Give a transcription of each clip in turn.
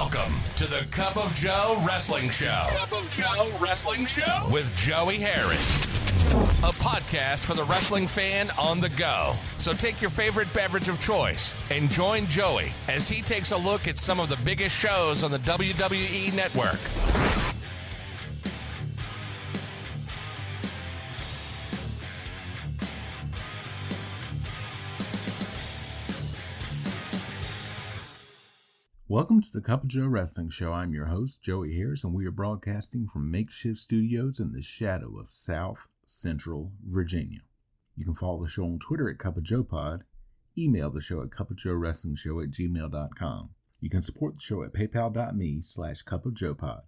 Welcome to the Cup of Joe Wrestling Show. Cup of Joe Wrestling Show? With Joey Harris. A podcast for the wrestling fan on the go. So take your favorite beverage of choice and join Joey as he takes a look at some of the biggest shows on the WWE Network. Welcome to the Cup of Joe Wrestling Show. I'm your host, Joey Harris, and we are broadcasting from makeshift studios in the shadow of South Central Virginia. You can follow the show on Twitter at Cup of Joe Pod, email the show at cupofjoewrestlingshow@gmail.com. You can support the show at paypal.me/cupofjoepod.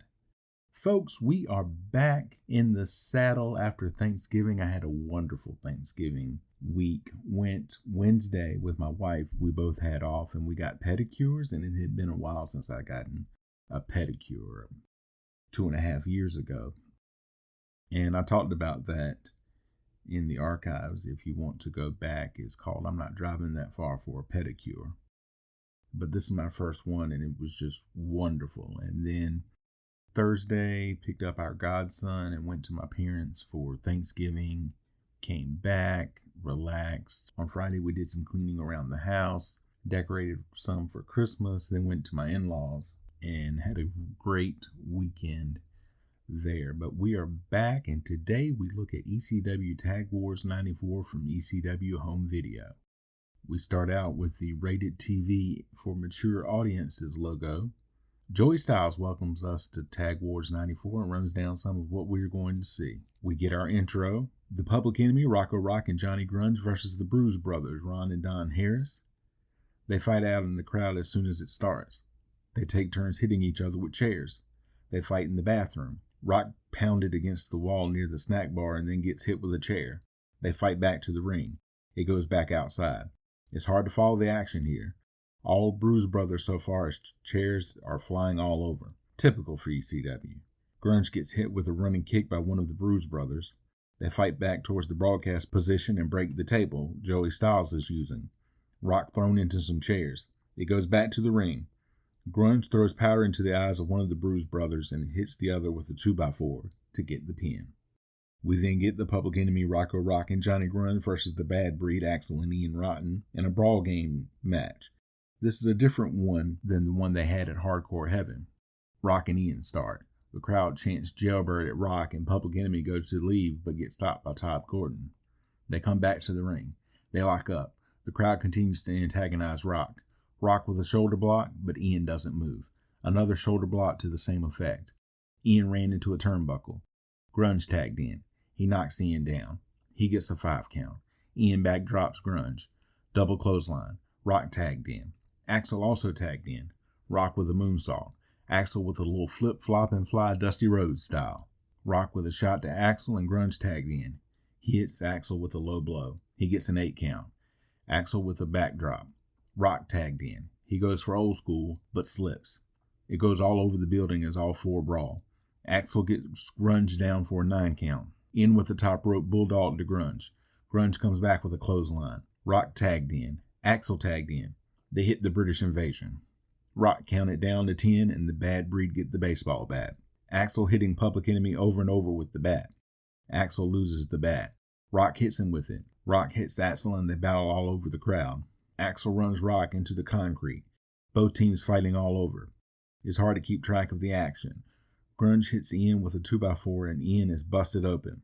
Folks, we are back in the saddle after Thanksgiving. I had a wonderful Thanksgiving week. Went Wednesday with my wife. We both had off and we got pedicures, and it had been a while since I gotten a pedicure, 2.5 years ago. And I talked about that in the archives. If you want to go back, it's called I'm Not Driving That Far for a Pedicure. But this is my first one, and it was just wonderful. And then Thursday, picked up our godson and went to my parents for Thanksgiving. Came back, relaxed. On Friday, we did some cleaning around the house, decorated some for Christmas, then went to my in-laws and had a great weekend there. But we are back, and today we look at ECW Tag Wars 94 from ECW Home Video. We start out with the Rated TV for Mature Audiences logo. Joey Styles welcomes us to Tag Wars 94 and runs down some of what we're going to see. We get our intro. The Public Enemy, Rocco Rock and Johnny Grunge versus the Bruise Brothers, Ron and Don Harris. They fight out in the crowd as soon as it starts. They take turns hitting each other with chairs. They fight in the bathroom. Rock pounded against the wall near the snack bar and then gets hit with a chair. They fight back to the ring. It goes back outside. It's hard to follow the action here. All Bruise Brothers so far as chairs are flying all over. Typical for ECW. Grunge gets hit with a running kick by one of the Bruise Brothers. They fight back towards the broadcast position and break the table Joey Styles is using. Rock thrown into some chairs. It goes back to the ring. Grunge throws powder into the eyes of one of the Bruise Brothers and hits the other with a 2x4 to get the pin. We then get the Public Enemy, Rocco Rock and Johnny Grunge versus the Bad Breed, Axel and Ian Rotten, in a brawl game match. This is a different one than the one they had at Hardcore Heaven. Rock and Ian start. The crowd chants Jailbird at Rock, and Public Enemy goes to leave but gets stopped by Todd Gordon. They come back to the ring. They lock up. The crowd continues to antagonize Rock. Rock with a shoulder block, but Ian doesn't move. Another shoulder block to the same effect. Ian ran into a turnbuckle. Grunge tagged in. He knocks Ian down. He gets a 5 count. Ian backdrops Grunge. Double clothesline. Rock tagged in. Axel also tagged in. Rock with a moonsault. Axel with a little flip, flop, and fly Dusty Rhodes style. Rock with a shot to Axel and Grunge tagged in. He hits Axel with a low blow. He gets an 8 count. Axel with a backdrop. Rock tagged in. He goes for old school, but slips. It goes all over the building as all 4 brawl. Axel gets Grunge down for a 9 count. In with the top rope bulldog to Grunge. Grunge comes back with a clothesline. Rock tagged in. Axel tagged in. They hit the British Invasion. Rock counted down to 10 and the Bad Breed get the baseball bat. Axel hitting Public Enemy over and over with the bat. Axel loses the bat. Rock hits him with it. Rock hits Axel and they battle all over the crowd. Axel runs Rock into the concrete. Both teams fighting all over. It's hard to keep track of the action. Grunge hits Ian with a 2x4 and Ian is busted open.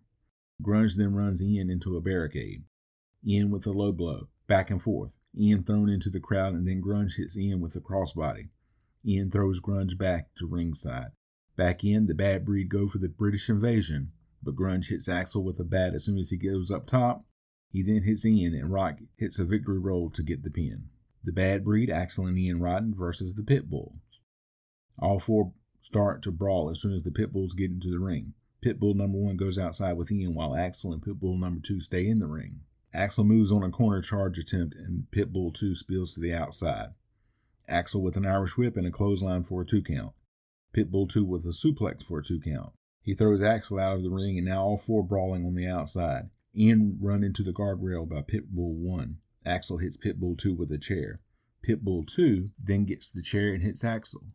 Grunge then runs Ian into a barricade. Ian with a low blow. Back and forth. Ian thrown into the crowd and then Grunge hits Ian with a crossbody. Ian throws Grunge back to ringside. Back in, the Bad Breed go for the British Invasion, but Grunge hits Axel with a bat as soon as he goes up top. He then hits Ian and Rock hits a victory roll to get the pin. The Bad Breed, Axel and Ian Rotten versus the Pitbulls. All 4 start to brawl as soon as the Pitbulls get into the ring. Pitbull number 1 goes outside with Ian while Axel and Pitbull number 2 stay in the ring. Axel moves on a corner charge attempt and Pitbull 2 spills to the outside. Axel with an Irish whip and a clothesline for a 2 count. Pitbull 2 with a suplex for a 2 count. He throws Axel out of the ring and now all 4 brawling on the outside. Ian run into the guardrail by Pitbull 1. Axel hits Pitbull 2 with a chair. Pitbull 2 then gets the chair and hits Axel.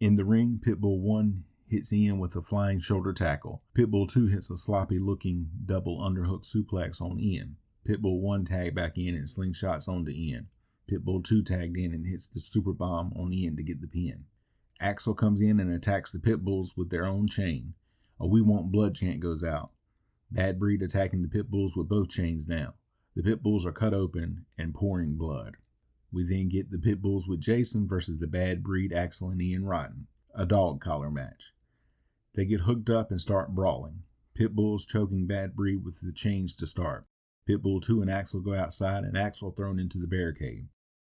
In the ring, Pitbull 1 hits Ian with a flying shoulder tackle. Pitbull 2 hits a sloppy-looking double underhook suplex on Ian. Pitbull 1 tagged back in and slingshots onto Ian. Pitbull 2 tagged in and hits the super bomb on Ian to get the pin. Axel comes in and attacks the Pitbulls with their own chain. A "We Want Blood" chant goes out. Bad Breed attacking the Pitbulls with both chains down. The Pitbulls are cut open and pouring blood. We then get the Pitbulls with Jason versus the Bad Breed, Axel and Ian Rotten, a dog collar match. They get hooked up and start brawling. Pitbulls choking Bad Breed with the chains to start. Pitbull 2 and Axel go outside and Axel thrown into the barricade.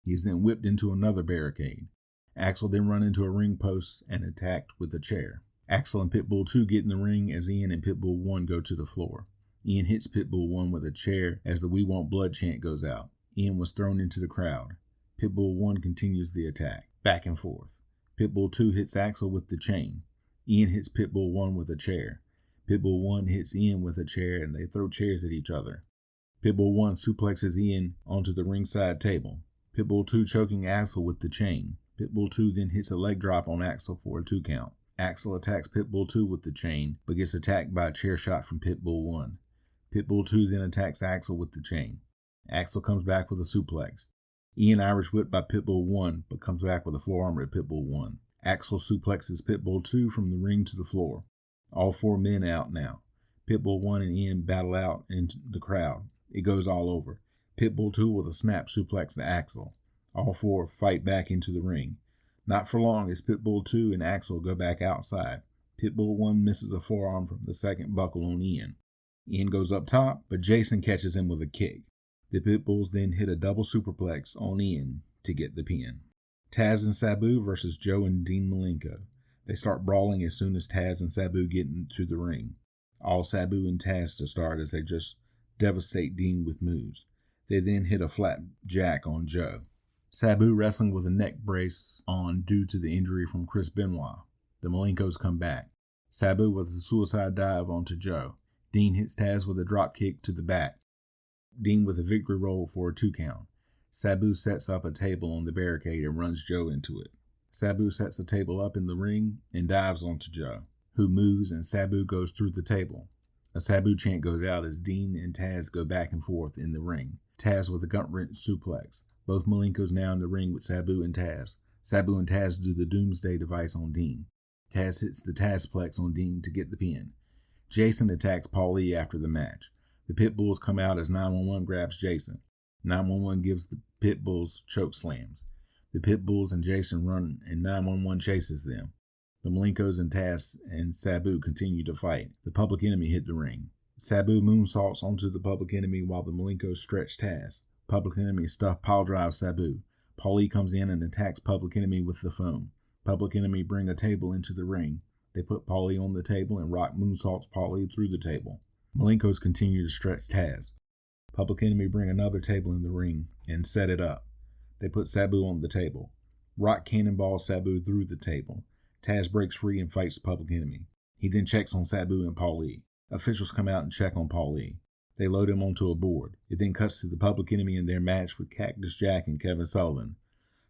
He is then whipped into another barricade. Axel then run into a ring post and attacked with a chair. Axel and Pitbull 2 get in the ring as Ian and Pitbull 1 go to the floor. Ian hits Pitbull 1 with a chair as the "We Want Blood" chant goes out. Ian was thrown into the crowd. Pitbull 1 continues the attack, back and forth. Pitbull 2 hits Axel with the chain. Ian hits Pitbull 1 with a chair. Pitbull 1 hits Ian with a chair and they throw chairs at each other. Pitbull 1 suplexes Ian onto the ringside table. Pitbull 2 choking Axel with the chain. Pitbull 2 then hits a leg drop on Axel for a 2 count. Axel attacks Pitbull 2 with the chain, but gets attacked by a chair shot from Pitbull 1. Pitbull 2 then attacks Axel with the chain. Axel comes back with a suplex. Ian Irish whipped by Pitbull 1, but comes back with a forearm at Pitbull 1. Axel suplexes Pitbull 2 from the ring to the floor. All 4 men out now. Pitbull 1 and Ian battle out into the crowd. It goes all over. Pitbull 2 with a snap suplex to Axel. All 4 fight back into the ring. Not for long as Pitbull 2 and Axel go back outside. Pitbull 1 misses a forearm from the second buckle on Ian. Ian goes up top, but Jason catches him with a kick. The Pitbulls then hit a double superplex on Ian to get the pin. Taz and Sabu versus Joe and Dean Malenko. They start brawling as soon as Taz and Sabu get into the ring. All Sabu and Taz to start as they just devastate Dean with moves. They then hit a flat jack on Joe. Sabu wrestling with a neck brace on due to the injury from Chris Benoit. The Malenkos come back. Sabu with a suicide dive onto Joe. Dean hits Taz with a drop kick to the back. Dean with a victory roll for a 2 count. Sabu sets up a table on the barricade and runs Joe into it. Sabu sets the table up in the ring and dives onto Joe, who moves and Sabu goes through the table. A Sabu chant goes out as Dean and Taz go back and forth in the ring. Taz with a gut wrench suplex. Both Malenkos now in the ring with Sabu and Taz. Sabu and Taz do the Doomsday Device on Dean. Taz hits the Tazplex on Dean to get the pin. Jason attacks Paulie after the match. The Pitbulls come out as 911 grabs Jason. 911 gives the Pitbulls choke slams. The Pitbulls and Jason run and 911 chases them. The Malenkos and Taz and Sabu continue to fight. The Public Enemy hit the ring. Sabu moonsaults onto the Public Enemy while the Malenkos stretch Taz. Public Enemy stuff piledrive Sabu. Paulie comes in and attacks Public Enemy with the foam. Public Enemy bring a table into the ring. They put Paulie on the table and Rock moonsaults Paulie through the table. Malenkos continue to stretch Taz. Public Enemy bring another table in the ring and set it up. They put Sabu on the table. Rock cannonballs Sabu through the table. Taz breaks free and fights the Public Enemy. He then checks on Sabu and Paulie. Officials come out and check on Paulie. They load him onto a board. It then cuts to the Public Enemy in their match with Cactus Jack and Kevin Sullivan.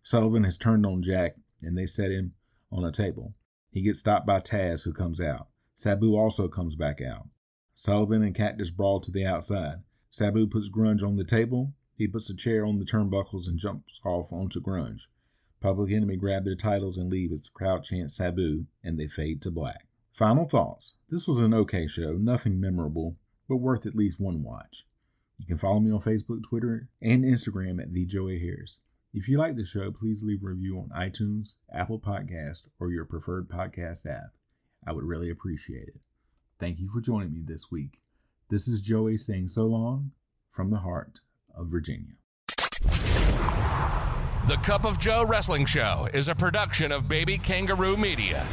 Sullivan has turned on Jack and they set him on a table. He gets stopped by Taz, who comes out. Sabu also comes back out. Sullivan and Cactus brawl to the outside. Sabu puts Grunge on the table. He puts a chair on the turnbuckles and jumps off onto Grunge. Public Enemy grab their titles and leave as the crowd chants Sabu, and they fade to black. Final thoughts. This was an okay show, nothing memorable, but worth at least one watch. You can follow me on Facebook, Twitter, and Instagram at TheJoeyHarris. If you like the show, please leave a review on iTunes, Apple Podcast, or your preferred podcast app. I would really appreciate it. Thank you for joining me this week. This is Joey saying so long from the heart of Virginia. The Cup of Joe Wrestling Show is a production of Baby Kangaroo Media.